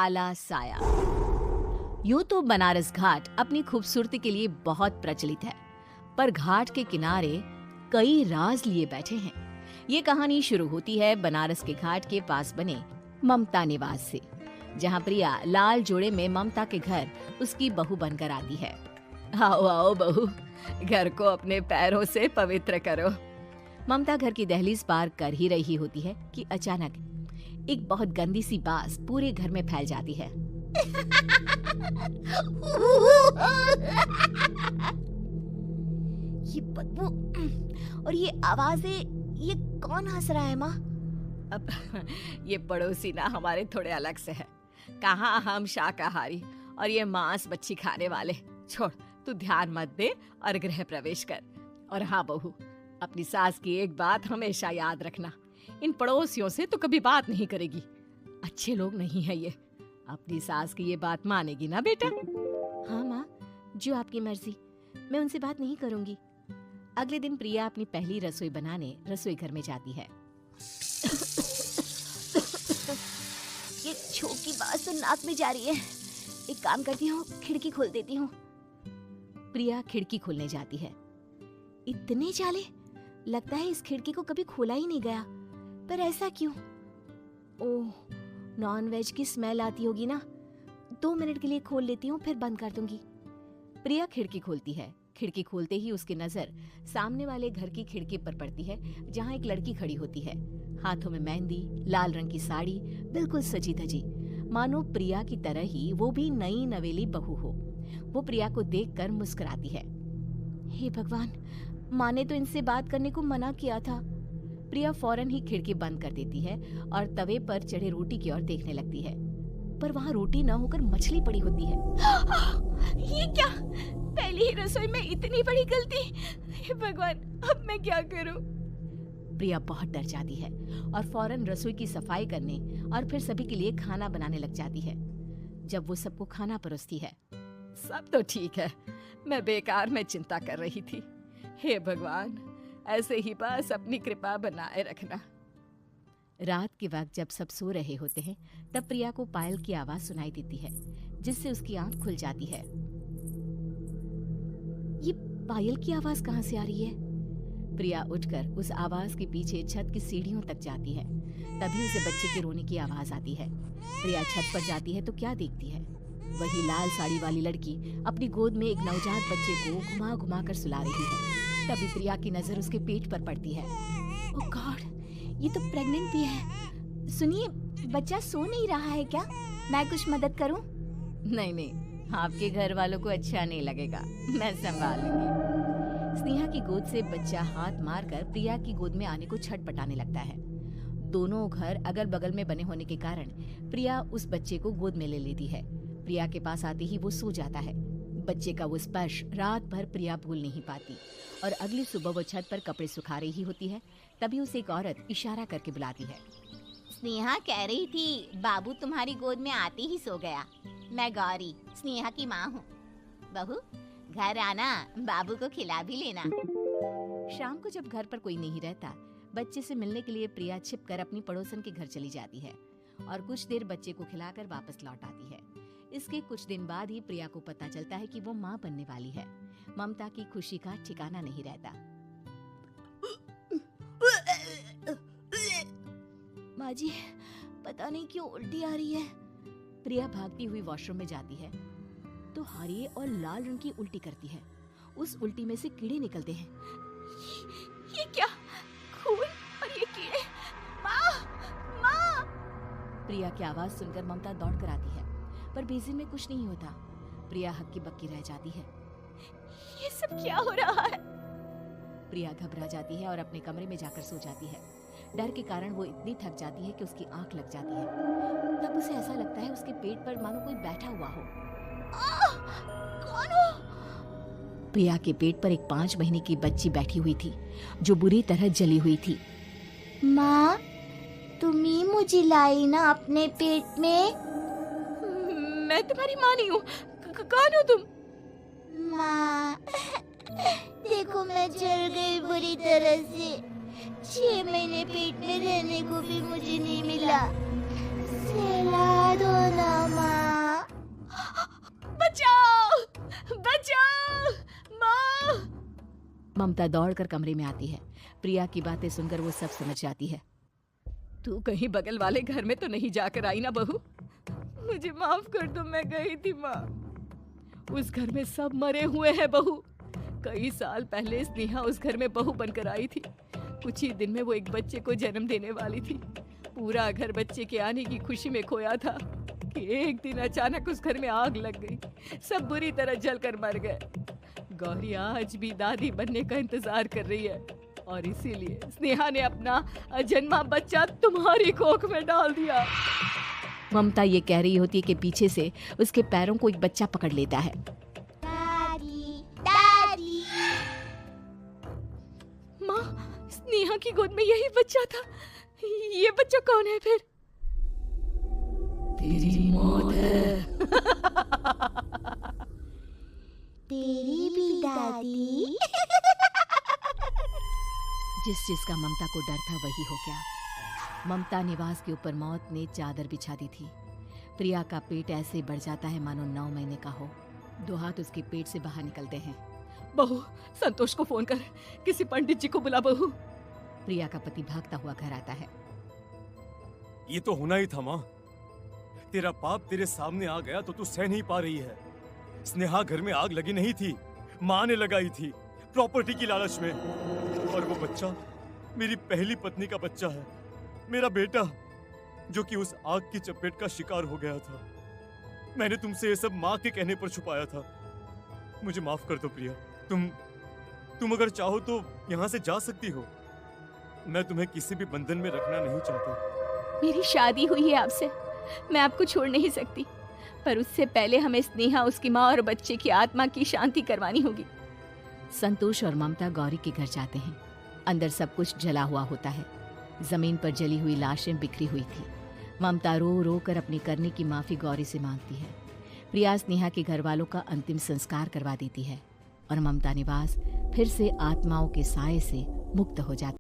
काला साया। यूं तो बनारस घाट अपनी खूबसूरती के लिए बहुत प्रचलित है, पर घाट के किनारे कई राज लिए बैठे हैं। ये कहानी शुरू होती है बनारस के घाट के पास बने ममता निवास से, जहाँ प्रिया लाल जोड़े में ममता के घर उसकी बहू बनकर आती है। आओ आओ बहू, घर को अपने पैरों से पवित्र करो। ममता घर की दहलीज पार कर ही रही होती है कि अचानक एक बहुत गंदी सी बास पूरे घर में फैल जाती है। ये बदबू और ये आवाजें, ये कौन हंस रहा है माँ? अब ये पड़ोसी ना हमारे थोड़े अलग से है। कहाँ हम शाकाहारी और ये मांस मच्छी खाने वाले। छोड़, तू ध्यान मत दे और गृह प्रवेश कर। और हाँ बहू, अपनी सास की एक बात हमेशा याद रखना, इन पड़ोसियों से तो कभी बात नहीं करेगी। अच्छे लोग नहीं है ये। अपनी सास की ये बात मानेगी ना बेटा? हाँ माँ, जो आपकी मर्जी, मैं उनसे बात नहीं करूंगी। अगले दिन प्रिया अपनी पहली रसोई बनाने रसोई घर में जाती है। ये छोक की बात तो नाक में जा रही है। एक काम करती हूँ, खिड़की खोल देती हूँ। प्रिया खिड़की खोलने जाती है। इतने जाले, लगता है इस खिड़की को कभी खोला ही नहीं गया। पर ऐसा क्यों? ओह, नॉन वेज की स्मेल आती होगी ना। 2 मिनट के लिए खोल लेती हूँ, फिर बंद कर दूंगी। प्रिया खिड़की खोलती है। खिड़की खोलते ही उसकी नजर सामने वाले घर की खिड़की पर पड़ती है, जहाँ एक लड़की खड़ी होती है। हाथों में मेहंदी, लाल रंग की साड़ी, बिल्कुल सजी धजी, मानो प्रिया की तरह ही वो भी नई नवेली बहू हो। वो प्रिया को देखकर मुस्कुराती है। हे भगवान, माँ ने तो इनसे बात करने को मना किया था। प्रिया फौरन ही खिड़की बंद कर देती है और तवे पर चढ़े रोटी की ओर देखने लगती है, पर वहाँ रोटी न होकर मछली पड़ी होती है। ये क्या? पहली ही रसोई में इतनी बड़ी गलती! हे भगवान, अब मैं क्या करूं? प्रिया बहुत डर जाती है और फौरन रसोई की सफाई करने और फिर सभी के लिए खाना बनाने लग जाती है। जब वो सबको खाना परोसती है, सब तो ठीक है, मैं बेकार में चिंता कर रही थी। हे भगवान, ऐसे ही बस अपनी कृपा बनाए रखना। रात के वक्त जब सब सो रहे होते हैं, तब प्रिया को पायल की आवाज सुनाई देती है, जिससे उसकी आंख खुल जाती है। ये पायल की आवाज कहाँ से आ रही है? प्रिया उठकर उस आवाज के पीछे छत की सीढ़ियों तक जाती है। तभी उसे बच्चे के रोने की आवाज आती है। प्रिया छत पर जाती है तो क्या देखती है? वही लाल साड़ी वाली लड़की अपनी गोद में एक नवजात बच्चे को घुमा घुमा कर सुला रही है। तभी प्रिया की नजर उसके पेट पर पड़ती है। ओह गॉड, ये तो प्रेग्नेंट भी है। सुनिए, बच्चा सो नहीं रहा है क्या? मैं कुछ मदद करूं? नहीं नहीं, आपके घर वालों को अच्छा नहीं लगेगा, मैं संभाल लूंगी। स्नेहा की गोद से बच्चा हाथ मारकर प्रिया की गोद में आने को छटपटाने लगता है। दोनों घर अगल बगल में बने होने के कारण प्रिया उस बच्चे को गोद में ले लेती है। प्रिया के पास आते ही वो सो जाता है। बच्चे का वो स्पर्श रात भर प्रिया भूल नहीं पाती और अगली सुबह वो छत पर कपड़े सुखा रही होती है। तभी उसे एक औरत इशारा करके बुलाती है। स्नेहा कह रही थी बाबू तुम्हारी गोद में आते ही सो गया। मैं गौरी, स्नेहा की माँ हूँ। बहू, घर आना, बाबू को खिला भी लेना। शाम को जब घर पर कोई नहीं रहता, बच्चे से मिलने के लिए प्रिया छिपकर अपनी पड़ोसन के घर चली जाती है और कुछ देर बच्चे को खिलाकर वापस लौट आती है। इसके कुछ दिन बाद ही प्रिया को पता चलता है कि वो माँ बनने वाली है। ममता की खुशी का ठिकाना नहीं रहता। माँ जी, पता नहीं क्यों उल्टी आ रही है। प्रिया भागती हुई वॉशरूम में जाती है तो हरे और लाल रंग की उल्टी करती है। उस उल्टी में से कीड़े निकलते हैं। ये क्या? खून और ये कीड़े! माँ! माँ! प्रिया की आवाज सुनकर ममता दौड़ कर आती है, पर बेसिन में कुछ नहीं होता। प्रिया हक्की बक्की रह जाती है। ये सब क्या हो रहा है? प्रिया घबरा जाती है और अपने कमरे में जाकर सो जाती है। डर के कारण वो इतनी थक जाती है कि उसकी आंख लग जाती है। तब उसे ऐसा लगता है उसके पेट पर मानो कोई बैठा हुआ हो। कौन हो? प्रिया के पेट पर एक 5 महीने की बच्ची बैठी हुई थी, जो बुरी तरह जली हुई थी। माँ, तुम ही मुझे लाई ना अपने पेट में? मैं तुम्हारी माँ नहीं हूँ। कौन हो तुम? माँ, देखो मैं जल गई बुरी तरह से। 6 महीने पेट में रहने को भी मुझे नहीं मिला। सहला दो ना माँ। ममता दौड़कर कमरे में आती है। प्रिया की बातें सुनकर वो सब समझ जाती है। तू कहीं बगल वाले घर में तो नहीं जाकर आई ना बहू? मुझे माफ कर दो, मैं गई थी माँ। उस घर में सब मरे हुए हैं बहू। कई साल पहले स्नेहा उस घर में बहू बनकर आई थी। कुछ ही दिन में वो एक बच्चे को जन्म देने वाली थी। पूरा घर बच्चे के आने की खुशी में खोया था कि एक दिन अचानक उस घर में आग लग गई। सब बुरी तरह जलकर मर गए। गौरी आज भी दादी बनने का इंतजार कर रही है और इसीलिए स्नेहा ने अपना अजन्मा बच्चा तुम्हारी कोख में डाल दिया। ममता ये कह रही होती है कि पीछे से उसके पैरों को एक बच्चा पकड़ लेता है। दादी, दादी। माँ, स्नेहा की गोद में यही बच्चा था। ये बच्चा कौन है फिर? तेरी मौत है। तेरी भी दादी। जिस चीज का ममता को डर था वही हो गया। ममता निवास के ऊपर मौत ने चादर बिछा दी थी। प्रिया का पेट ऐसे बढ़ जाता है मानो 9 महीने का हो। 2 हाथ उसके पेट से बाहर निकलते हैं। बहू, संतोष को फोन कर, किसी पंडित जी को बुला बहू। प्रिया का पति भागता हुआ घर आता है। ये तो होना ही था माँ। तेरा पाप तेरे सामने आ गया तो तू सह नहीं पा रही है। स्नेहा घर में आग लगी नहीं थी, माँ ने लगाई थी प्रॉपर्टी की लालच में। और वो बच्चा मेरी पहली पत्नी का बच्चा है, मेरा बेटा, जो कि उस आग की चपेट का शिकार हो गया था। मैंने तुमसे ये सब माँ के कहने पर छुपाया था। मुझे माफ कर दो प्रिया। तुम अगर चाहो तो यहाँ से जा सकती हो। मैं तुम्हें किसी भी बंधन में रखना नहीं चाहता। मेरी शादी हुई है आपसे, मैं आपको छोड़ नहीं सकती, पर उससे पहले हमें स्नेहा, उसकी माँ और बच्चे की आत्मा की शांति करवानी होगी। संतोष और ममता गौरी के घर जाते हैं। अंदर सब कुछ जला हुआ होता है। जमीन पर जली हुई लाशें बिखरी हुई थी। ममता रो रो कर अपनी करने की माफी गौरी से मांगती है। प्रिया स्नेहा के घर वालों का अंतिम संस्कार करवा देती है और ममता निवास फिर से आत्माओं के साए से मुक्त हो जाती है।